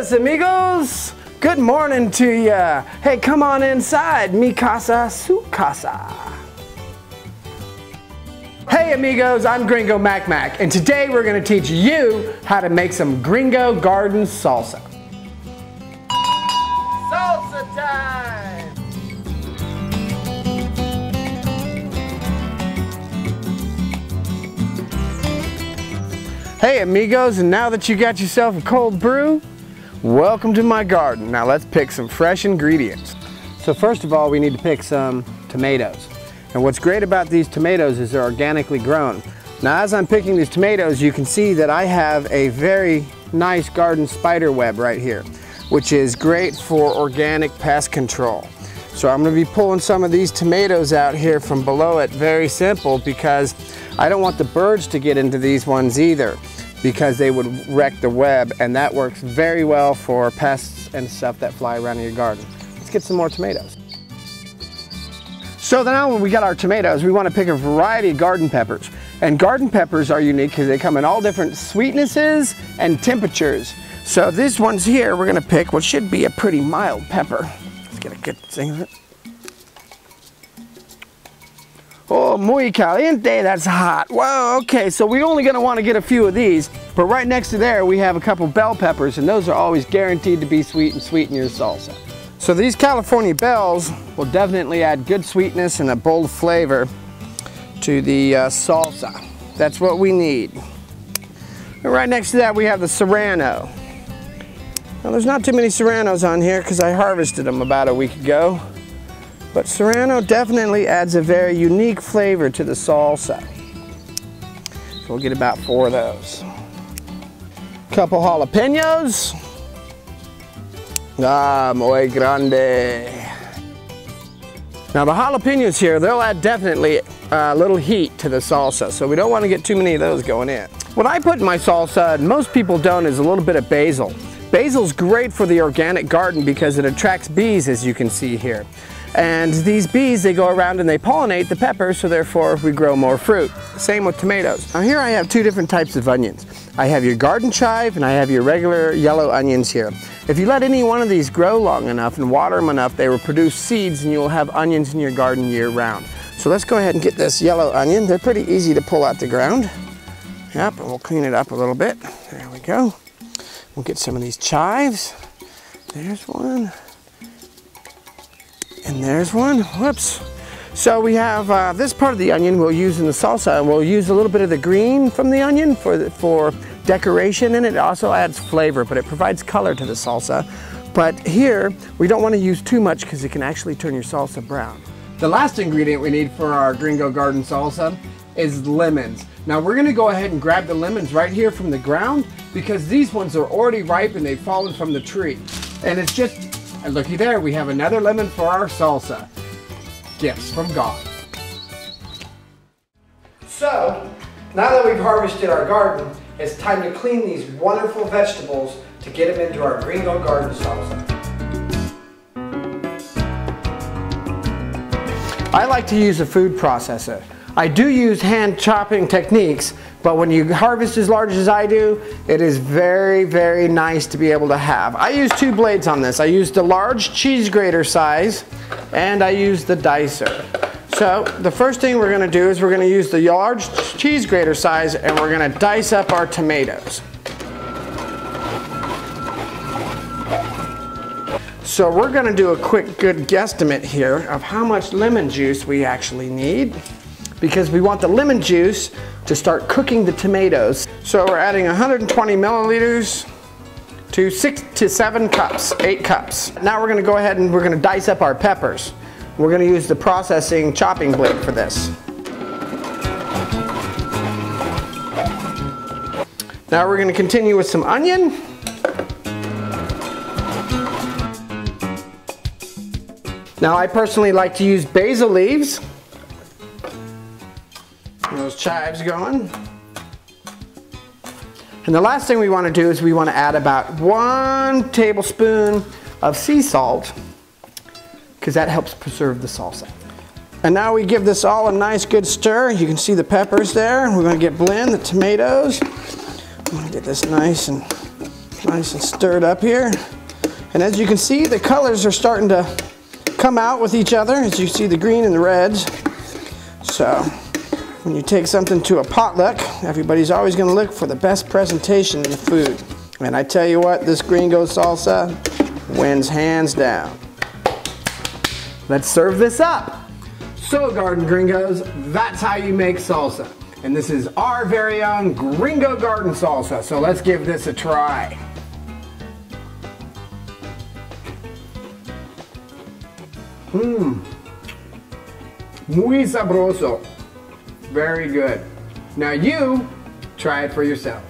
buenos, amigos. Good morning to ya. Hey, come on inside. Mi casa, su casa. Hey, amigos, I'm Gringo MacMac, and today we're going to teach you how to make some Gringo garden salsa. Salsa time! Hey, amigos, and now that you got yourself a cold brew, welcome to my garden. Now let's pick some fresh ingredients. So first of all, we need to pick some tomatoes. And what's great about these tomatoes is they're organically grown. Now as I'm picking these tomatoes, you can see that I have a very nice garden spider web right here, which is great for organic pest control. So I'm going to be pulling some of these tomatoes out here from below it. Very simple, because I don't want the birds to get into these ones either, because they would wreck the web, and that works very well for pests and stuff that fly around in your garden. Let's get some more tomatoes. So now when we got our tomatoes, we want to pick a variety of garden peppers. And garden peppers are unique because they come in all different sweetnesses and temperatures. So these ones here, we're going to pick what should be a pretty mild pepper. Let's get a good thing of it. Oh, muy caliente, that's hot. Whoa, okay, so we're only gonna wanna get a few of these, but right next to there we have a couple bell peppers, and those are always guaranteed to be sweet and sweeten your salsa. So these California bells will definitely add good sweetness and a bold flavor to the salsa. That's what we need. And right next to that we have the serrano. Now there's not too many serranos on here because I harvested them about a week ago. But serrano definitely adds a very unique flavor to the salsa. So we'll get about 4 of those. Couple jalapenos. Ah, muy grande. Now the jalapenos here, they'll add definitely a little heat to the salsa, so we don't want to get too many of those going in. What I put in my salsa, and most people don't, is a little bit of basil. Basil's great for the organic garden because it attracts bees, as you can see here. And these bees, they go around and they pollinate the peppers, so therefore we grow more fruit. Same with tomatoes. Now here I have 2 different types of onions. I have your garden chive and I have your regular yellow onions here. If you let any one of these grow long enough and water them enough, they will produce seeds and you will have onions in your garden year round. So let's go ahead and get this yellow onion. They're pretty easy to pull out the ground. Yep, and we'll clean it up a little bit. There we go. We'll get some of these chives. There's one. And there's one. Whoops. So we have this part of the onion we'll use in the salsa, and we'll use a little bit of the green from the onion for decoration, and it also adds flavor, but it provides color to the salsa. But here we don't want to use too much because it can actually turn your salsa brown. The last ingredient we need for our Gringo garden salsa is lemons. Now we're going to go ahead and grab the lemons right here from the ground, because these ones are already ripe and they've fallen from the tree. And it's just, and looky there, we have another lemon for our salsa. Gifts from God. So, now that we've harvested our garden, it's time to clean these wonderful vegetables to get them into our Gringo garden salsa. I like to use a food processor. I do use hand chopping techniques, but when you harvest as large as I do, it is very, very nice to be able to have. I use 2 blades on this. I use the large cheese grater size, and I use the dicer. So the first thing we're going to do is we're going to use the large cheese grater size, and we're going to dice up our tomatoes. So we're going to do a quick good guesstimate here of how much lemon juice we actually need, because we want the lemon juice to start cooking the tomatoes. So we're adding 120 milliliters to 6 to 7 cups, 8 cups. Now we're gonna go ahead and we're gonna dice up our peppers. We're gonna use the processing chopping blade for this. Now we're gonna continue with some onion. Now I personally like to use basil leaves. Those chives going. And the last thing we want to do is we want to add about 1 tablespoon of sea salt, because that helps preserve the salsa. And now we give this all a nice good stir. You can see the peppers there. We're going to blend the tomatoes. I'm going to get this nice and Nice and stirred up here. And as you can see, the colors are starting to come out with each other, as you see the green and the reds. So when you take something to a potluck, everybody's always going to look for the best presentation in the food. And I tell you what, this Gringo salsa wins hands down. Let's serve this up. So Garden Gringos, that's how you make salsa. And this is our very own Gringo Garden salsa. So let's give this a try. Muy sabroso. Very good. Now you try it for yourself.